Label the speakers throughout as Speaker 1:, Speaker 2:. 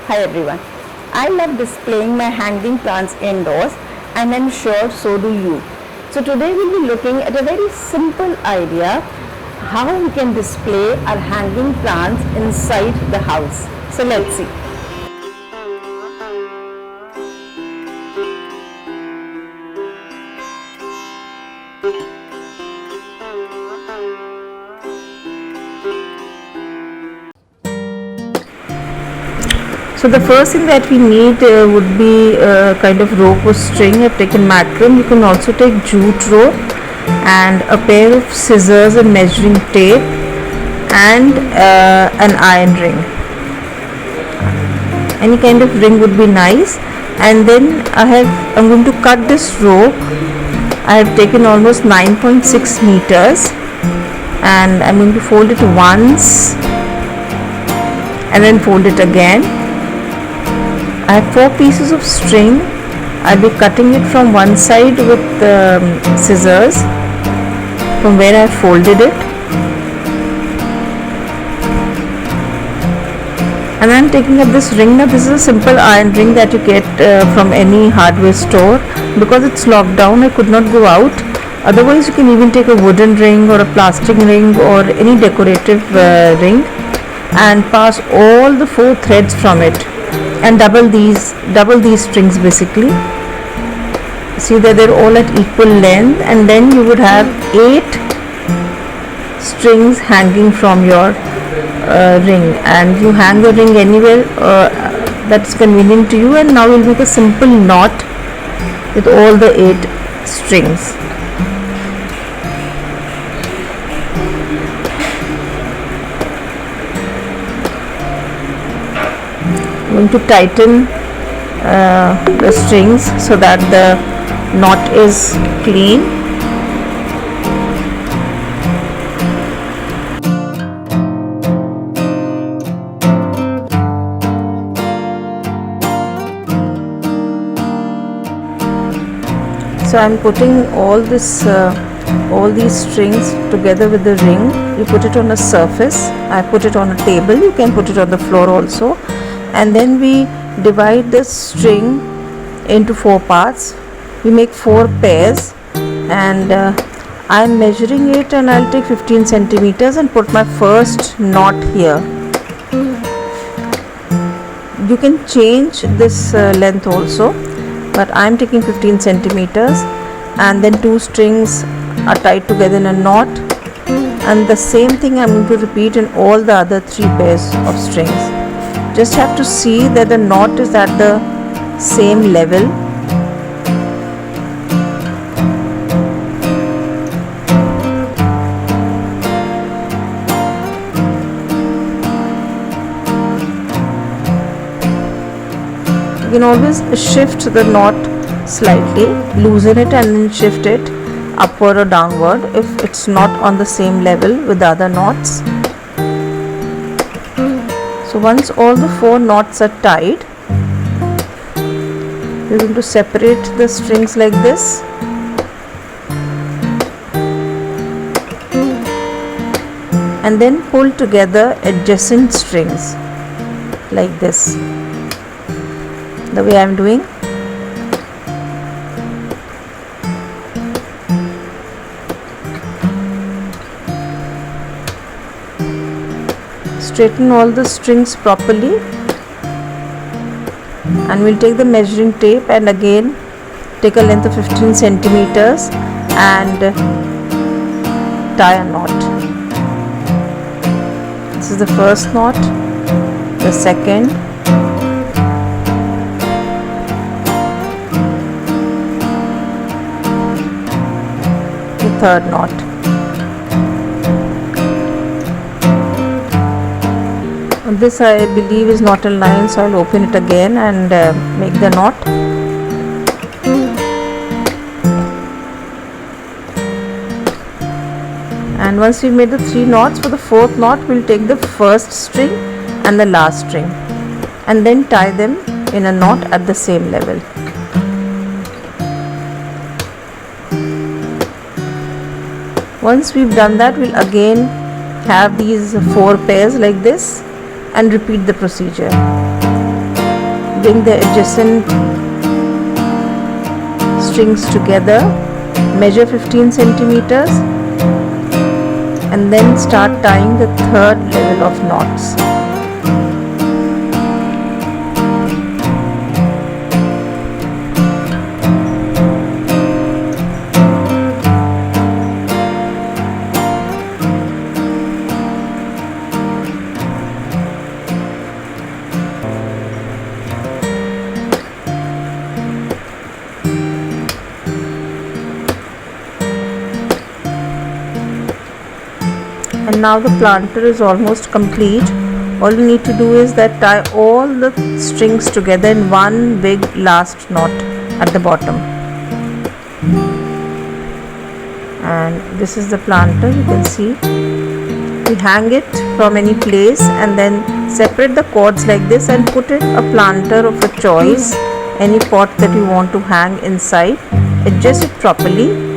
Speaker 1: Hi everyone. I love displaying my hanging plants indoors and I'm sure so do you. So today we'll be looking at a very simple idea how we can display our hanging plants inside the house. So let's see. So the first thing that we need would be a kind of rope or string. I've taken macrame. You can also take jute rope and a pair of scissors and measuring tape and an iron ring. Any kind of ring would be nice. And then I'm going to cut this rope. I have taken almost 9.6 meters and I'm going to fold it once and then fold it again. I have 4 pieces of string. I'll be cutting it from one side with scissors from where I folded it, and I'm taking up this ring. Now this is a simple iron ring that you get from any hardware store. Because it's locked down, I could not go out. Otherwise you can even take a wooden ring or a plastic ring or any decorative ring and pass all the 4 threads from it and double these strings basically. See that they're all at equal length, and then you would have 8 strings hanging from your ring, and you hang the ring anywhere that's convenient to you. And now we'll make a simple knot with all the 8 strings. I'm going to tighten the strings so that the knot is clean. So I'm putting all these strings together with the ring. You put it on a surface. I put it on a table. You can put it on the floor also. And then we divide the string into 4 parts. We make 4 pairs, and I'm measuring it, and I'll take 15 centimeters and put my first knot here. You can change this length also, but I'm taking 15 centimeters, and then 2 strings are tied together in a knot, and the same thing I'm going to repeat in all the other 3 pairs of strings. Just have to see that the knot is at the same level. You can always shift the knot slightly, loosen it and then shift it upward or downward if it's not on the same level with the other knots. So once all the 4 knots are tied, we're going to separate the strings like this. And then pull together adjacent strings like this, the way I'm doing. Straighten all the strings properly, and we'll take the measuring tape and again take a length of 15 centimeters and tie a knot. This is the first knot, the second, the third knot. This I believe is not aligned, so I'll open it again and make the knot. And once we've made the 3 knots, for the 4th knot we'll take the first string and the last string and then tie them in a knot at the same level. Once we've done that, we'll again have these 4 pairs like this and repeat the procedure. bring the adjacent strings together, measure 15 centimeters, and then start tying the third level of knots. And now the planter is almost complete. All you need to do is that tie all the strings together in one big last knot at the bottom. And this is the planter, you can see. We hang it from any place and then separate the cords like this and put it a planter of a choice, any pot that you want to hang inside. Adjust it properly.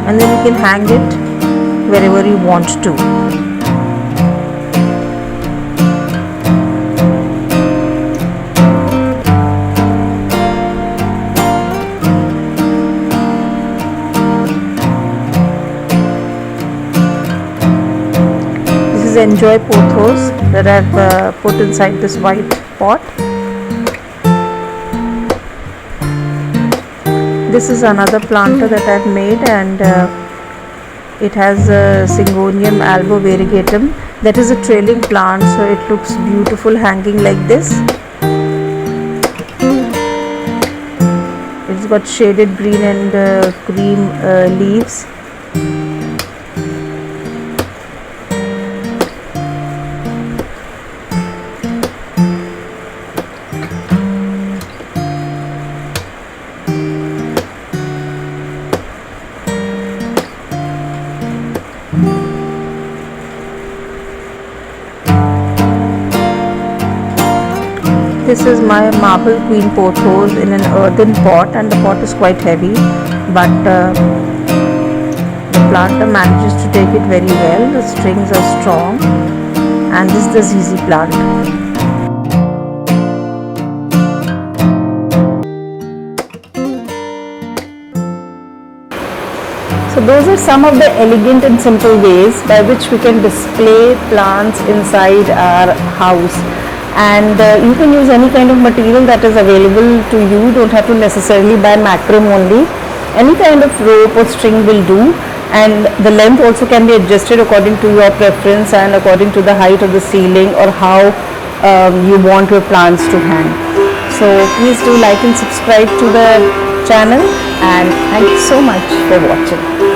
Speaker 1: And then you can hang it wherever you want to. This is Enjoy Pothos that I've put inside this white pot. This is another planter that I've made, and it has a Syngonium albovariegatum. That is a trailing plant, so it looks beautiful hanging like this. It's got shaded green and cream leaves. This is my marble queen pothos in an earthen pot, and the pot is quite heavy, but the planter manages to take it very well. The strings are strong, and this is the ZZ plant. So those are some of the elegant and simple ways by which we can display plants inside our house. And you can use any kind of material that is available to you. You don't have to necessarily buy macrame only. Any kind of rope or string will do, and the length also can be adjusted according to your preference and according to the height of the ceiling or how you want your plants to hang. So please do like and subscribe to the channel, and thank you so much for watching.